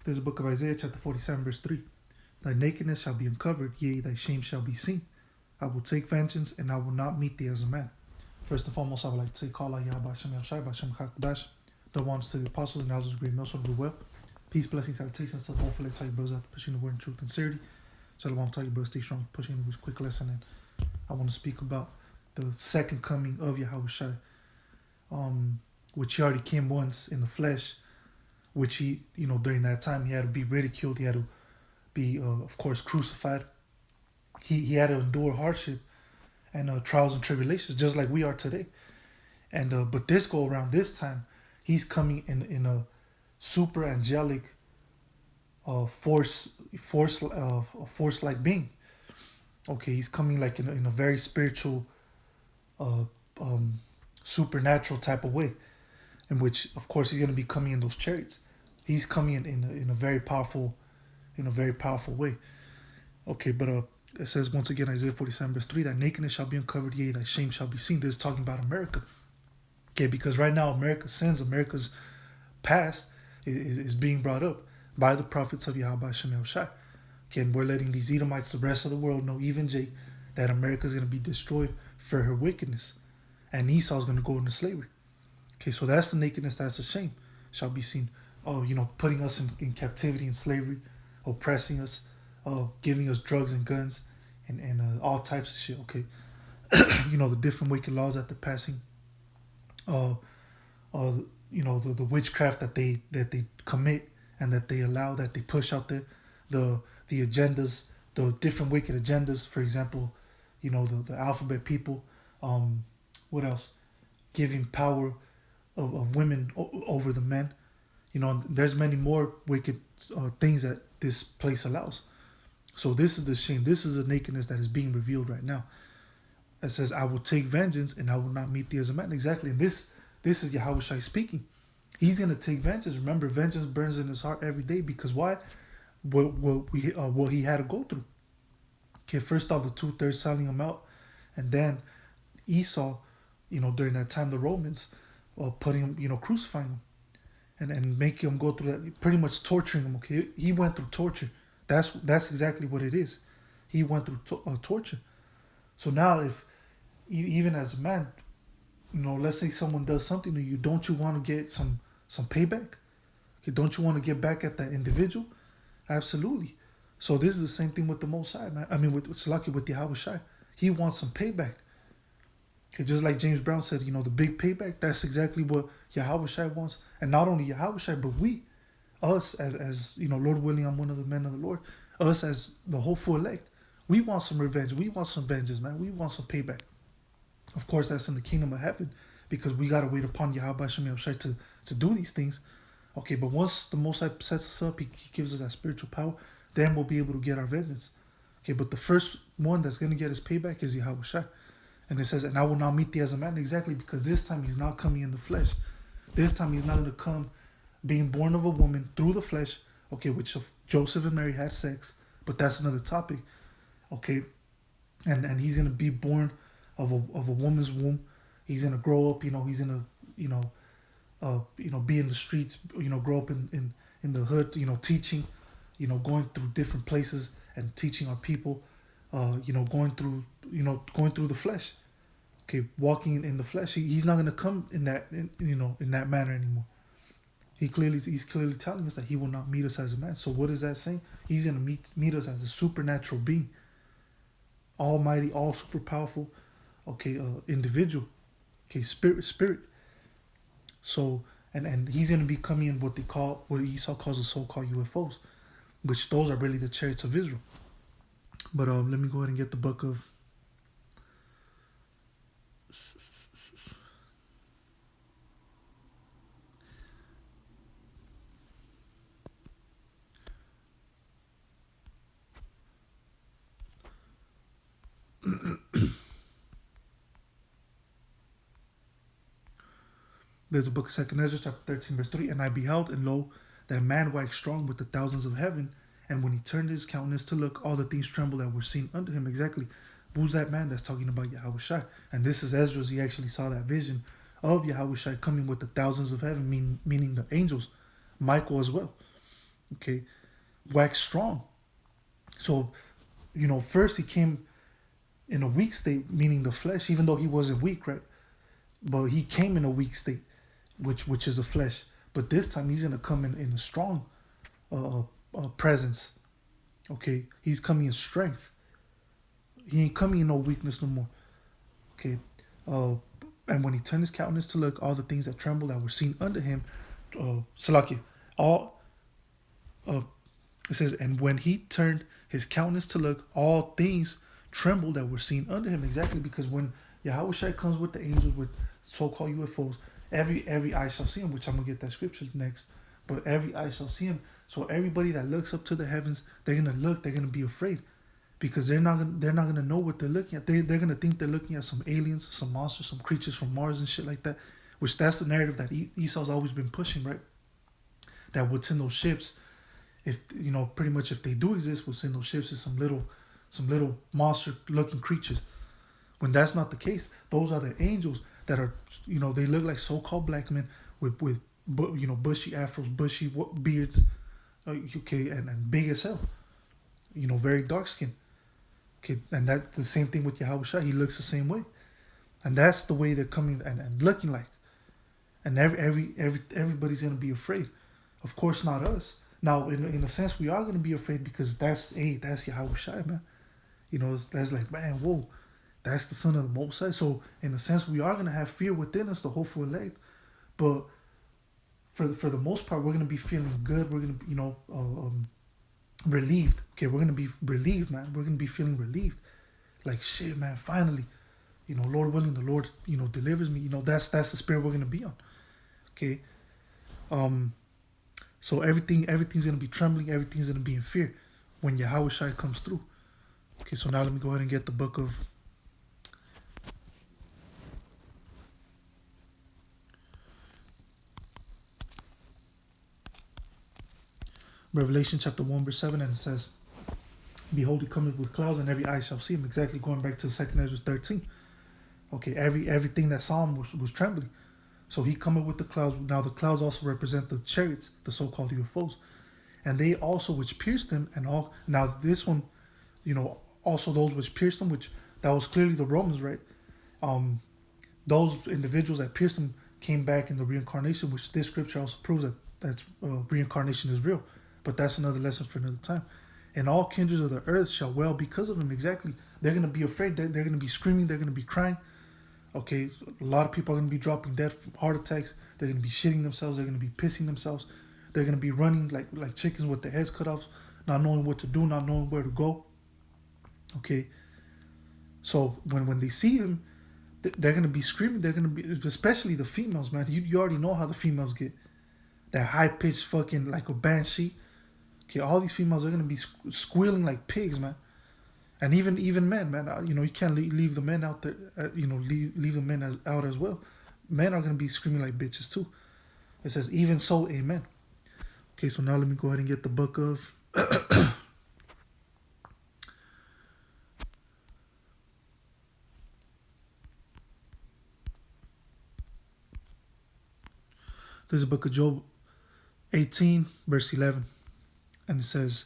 There's a book of Isaiah chapter 47 verse 3. Thy nakedness shall be uncovered, yea, thy shame shall be seen. I will take vengeance, and I will not meet thee as a man. First and foremost, I would like to say, call out Yahweh Hashem Yahushai, Hashem Chakdash, the ones to the apostles and elders of great millstone do well. Peace, blessings, salutations to the whole for tell you brothers out pushing the word in truth and sincerity. Shalom, tell you brothers, stay strong, pushing the quick lesson. And I want to speak about the second coming of Yahushai, which he already came once in the flesh, which he, during that time he had to be ridiculed, he had to be, of course, crucified. He had to endure hardship and trials and tribulations, just like we are today. And but this go around, this time, he's coming in a super angelic, force-like being. Okay, he's coming like in a very spiritual, supernatural type of way, in which, of course, he's going to be coming in those chariots. He's coming in a very powerful, way. Okay, but it says once again, Isaiah 47 verse 3, that nakedness shall be uncovered, yea, thy shame shall be seen. This is talking about America. Okay, because right now America's sins, America's past is being brought up by the prophets of Yahweh Hashem Yahushai. Okay, and we're letting these Edomites, the rest of the world know, even Jake, that America is going to be destroyed for her wickedness. And Esau is going to go into slavery. Okay, so that's the nakedness, that's the shame, shall be seen. Oh, putting us in captivity and slavery, oppressing us, giving us drugs and guns, and all types of shit. Okay, the different wicked laws that they're passing. The witchcraft that they commit and that they allow, that they push out there, the agendas, the different wicked agendas. For example, the alphabet people. What else? Giving power of women over the men. There's many more wicked things that this place allows. So this is the shame. This is the nakedness that is being revealed right now. It says, I will take vengeance and I will not meet thee as a man. Exactly. And this is Yahushua speaking. He's going to take vengeance. Remember, vengeance burns in his heart every day. Because why? What he had to go through. Okay, first off, the 2/3 selling him out. And then Esau, during that time, the Romans putting him, crucifying him. And making him go through that, pretty much torturing him. Okay, he went through torture. That's exactly what it is. He went through torture. So now, if even as a man, let's say someone does something to you, don't you want to get some payback? Okay, don't you want to get back at that individual? Absolutely. So this is the same thing with the Most High, man. I mean, with Yahushua, he wants some payback. Okay, just like James Brown said, the big payback. That's exactly what Yahushua wants, and not only Yahushua, but us as Lord willing, I'm one of the men of the Lord. Us as the hopeful elect, we want some revenge. We want some vengeance, man. We want some payback. Of course, that's in the kingdom of heaven, because we gotta wait upon Yahweh Hashem Yahushua to do these things. Okay, but once the Most High sets us up, he gives us that spiritual power, then we'll be able to get our vengeance. Okay, but the first one that's gonna get his payback is Yahushua. And it says, and I will not meet thee as a man. Exactly, because this time he's not coming in the flesh. This time he's not going to come being born of a woman through the flesh. Okay, which Joseph and Mary had sex, but that's another topic. Okay, and he's going to be born of a woman's womb. He's going to grow up. He's going to be in the streets. Grow up in the hood. Teaching. Going through different places and teaching our people. Going through the flesh. Okay, walking in the flesh. He's not going to come in that manner anymore. He's clearly telling us that he will not meet us as a man. So what is that saying? He's going to meet us as a supernatural being, almighty, all super powerful. Okay, individual. Okay, spirit. So and he's going to be coming in what Esau calls the so-called UFOs, which those are really the chariots of Israel. But let me go ahead and get the book of. There's a book of 2 Ezra, chapter 13, verse 3. And I beheld, and lo, that man waxed strong with the thousands of heaven. And when he turned his countenance to look, all the things trembled that were seen under him. Exactly. Who's that man? That's talking about Yahushua. And this is Ezra's. He actually saw that vision of Yahushua coming with the thousands of heaven, meaning the angels, Michael as well. Okay, wax strong. So, first he came in a weak state, meaning the flesh, even though he wasn't weak, right? But he came in a weak state, which is the flesh. But this time he's gonna come in a strong presence. Okay, he's coming in strength. He ain't coming in no weakness no more. Okay, uh, and when he turned his countenance to look, all the things that trembled that were seen under him, Salakia, all it says, and when he turned his countenance to look, all things trembled that were seen under him. Exactly, because when Yahushua comes with the angels with so-called UFOs, every eye shall see him, which I'm gonna get that scripture next. But every eye shall see him. So everybody that looks up to the heavens, they're gonna be afraid, because they're not gonna know what they're looking at. They're gonna think they're looking at some aliens, some monsters, some creatures from Mars and shit like that. Which that's the narrative that Esau's always been pushing, right? That what's in those ships, if pretty much if they do exist, what's in those ships is some little monster looking creatures. When that's not the case, those are the angels that are, they look like so-called black men with bushy afros, bushy beards, okay, and big as hell, very dark skin. Okay, and that's the same thing with Yahushua. He looks the same way, and that's the way they're coming and looking like. And everybody's gonna be afraid. Of course, not us. Now, in a sense, we are gonna be afraid, because that's Yahushua, man. That's like, man, whoa, that's the son of the Most High. So in a sense, we are gonna have fear within us, the hopeful elect. But for the most part, we're gonna be feeling good. We're gonna be, relieved. Okay, we're gonna be relieved, man. We're gonna be feeling relieved. Like, shit, man, finally, Lord willing, the Lord, delivers me. That's the spirit we're gonna be on. Okay. So everything's gonna be trembling. Everything's gonna be in fear when Yahushua comes through. Okay, so now let me go ahead and get the book of Revelation chapter 1 verse 7, and it says, behold, he cometh with clouds, and every eye shall see him. Exactly, going back to 2 Ezra 13. Okay, everything that saw him was trembling. So he cometh with the clouds. Now the clouds also represent the chariots, the so-called UFOs. And they also which pierced him, and all. Now this one, also those which pierced him, which that was clearly the Romans, right? Those individuals that pierced him came back in the reincarnation, which this scripture also proves that's reincarnation is real. But that's another lesson for another time. And all kindreds of the earth shall wail because of him. Exactly. They're going to be afraid. They're going to be screaming. They're going to be crying. Okay. A lot of people are going to be dropping dead from heart attacks. They're going to be shitting themselves. They're going to be pissing themselves. They're going to be running like chickens with their heads cut off, not knowing what to do, not knowing where to go. Okay. So when they see him, they're going to be screaming. They're going to be, especially the females, man. You already know how the females get. That high-pitched fucking, like a banshee. Okay, all these females are going to be squealing like pigs, man. And even men, man. You can't leave the men out there, leave the men out as well. Men are going to be screaming like bitches too. It says, even so, amen. Okay, so now let me go ahead and get the book of... This is the book of Job 18, verse 11. And it says,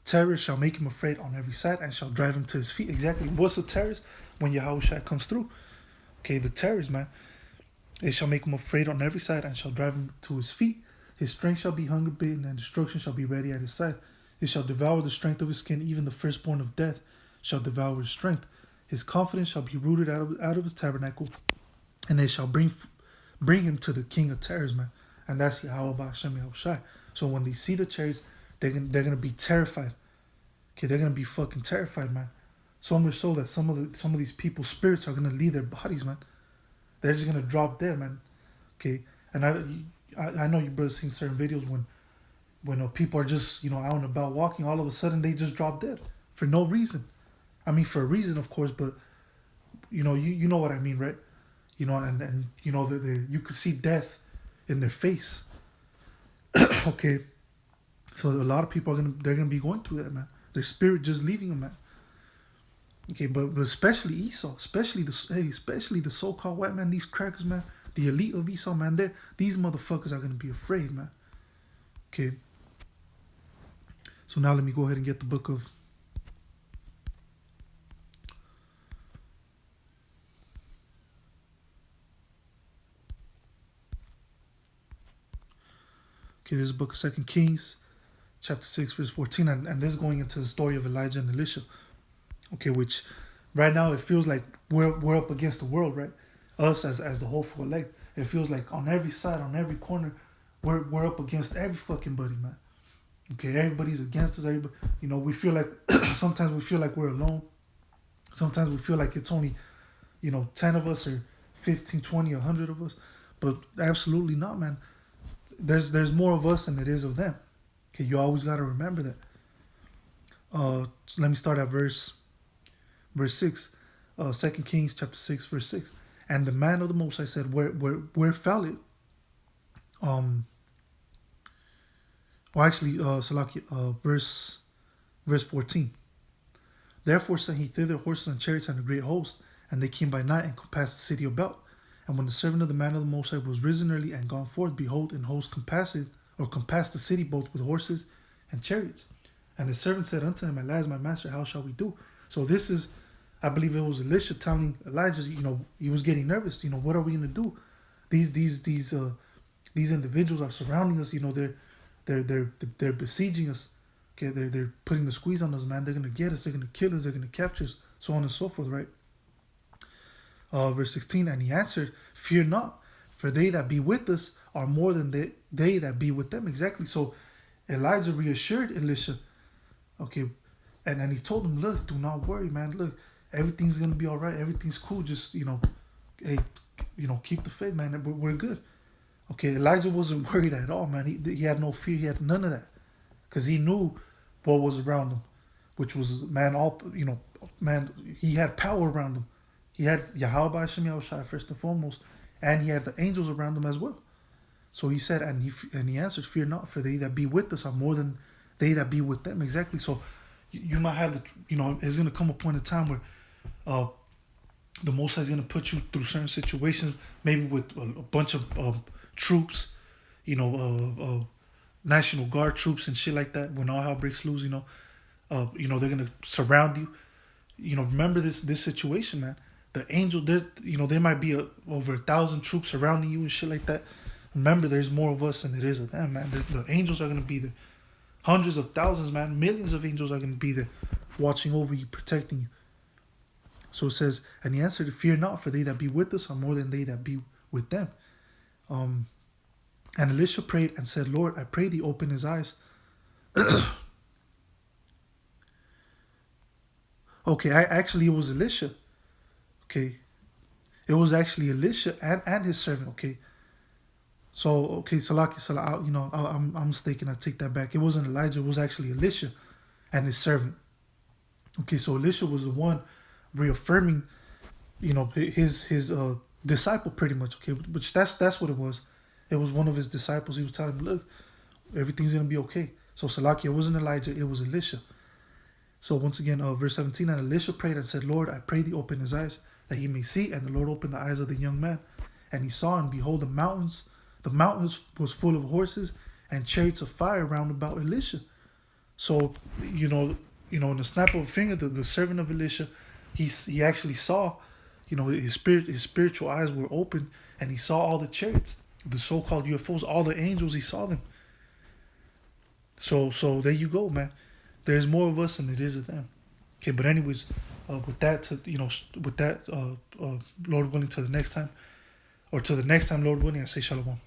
terror shall make him afraid on every side and shall drive him to his feet. Exactly. What's the terrors? When Yahushua comes through. Okay, the terrors, man. It shall make him afraid on every side and shall drive him to his feet. His strength shall be hunger bitten, and destruction shall be ready at his side. It shall devour the strength of his skin, even the firstborn of death shall devour his strength. His confidence shall be rooted out of his tabernacle, and they shall bring him to the king of terrors, man. And that's Yahweh Ba'ashem Yahushua. So when they see the chariots, they're gonna be terrified. Okay, they're gonna be fucking terrified, man. So much so that some of these people's spirits are gonna leave their bodies, man. They're just gonna drop dead, man. Okay, and I know you brothers seen certain videos when people are just out and about walking, all of a sudden they just drop dead for no reason. I mean, for a reason, of course, but you know what I mean, right? And you could see death in their face. Okay, so a lot of people they're gonna be going through that, man. Their spirit just leaving them, man. Okay, but especially Esau, especially the so-called white man, these crackers, man, the elite of Esau, man, these motherfuckers are gonna be afraid, man. Okay. So now let me go ahead and get the book of. Okay, this is the book of 2 Kings, chapter 6, verse 14. And this is going into the story of Elijah and Elisha. Okay, which right now it feels like we're up against the world, right? Us as the hopeful elect. It feels like on every side, on every corner, we're up against every fucking buddy, man. Okay, everybody's against us. Everybody, we feel like sometimes we feel like we're alone. Sometimes we feel like it's only, 10 of us or 15, 20, 100 of us. But absolutely not, man. There's more of us than it is of them. Okay, you always got to remember that. So let me start at verse 6. 2 Kings chapter 6, verse 6. And the man of the Most High said, where fell it? Verse 14. Therefore sent he thither horses and chariots and a great host, and they came by night and compassed the city about. And when the servant of the man of the Most High was risen early and gone forth, behold, an host compassed the city both with horses and chariots. And the servant said unto him, Alas, my master, how shall we do? So this is, I believe it was Elisha telling Elijah, he was getting nervous. What are we going to do? These individuals are surrounding us. They're besieging us. Okay, they're putting the squeeze on us, man. They're gonna get us. They're gonna kill us. They're gonna capture us. So on and so forth, right? Verse 16. And he answered, Fear not, for they that be with us are more than they that be with them. Exactly. So Elijah reassured Elisha. Okay, and he told him, look, do not worry, man. Look, everything's gonna be all right. Everything's cool. Just hey, keep the faith, man. We're good. Okay, Elijah wasn't worried at all, man. He had no fear. He had none of that, because he knew what was around him, which was, man, he had power around him. He had Yahweh Hashem Yahushua first and foremost, and he had the angels around him as well. So he said, and he answered, Fear not, for they that be with us are more than they that be with them. Exactly. So you might have there's going to come a point in time where the Most High is going to put you through certain situations, maybe with a bunch of troops, National Guard troops and shit like that. When all hell breaks loose, they're gonna surround you. Remember this situation, man. The angel, there might be over 1,000 troops surrounding you and shit like that. Remember, there's more of us than it is of them, man. The angels are gonna be there, hundreds of thousands, man, millions of angels are gonna be there, watching over you, protecting you. So it says, and he answered, Fear not, for they that be with us are more than they that be with them. And Elisha prayed and said, Lord, I pray thee, open his eyes. Okay, it was Elisha. Okay, it was actually Elisha and his servant. Okay, so I'm mistaken. I take that back. It wasn't Elijah. It was actually Elisha and his servant. Okay, so Elisha was the one reaffirming, his disciple pretty much. Okay, which that's what it was. It was one of his disciples. He was telling him, look, everything's going to be okay. So it wasn't Elijah, it was Elisha. So once again, verse 17, and Elisha prayed and said, Lord, I pray thee, open his eyes, that he may see. And the Lord opened the eyes of the young man. And he saw, and behold, the mountains was full of horses and chariots of fire round about Elisha. So, in the snap of a finger, the servant of Elisha, he actually saw, his spiritual eyes were open, and he saw all the chariots, the so-called UFOs, all the angels, he saw them. So there you go, man. There's more of us than it is of them. Okay, but anyways, Lord willing, to the next time, Lord willing, I say shalom.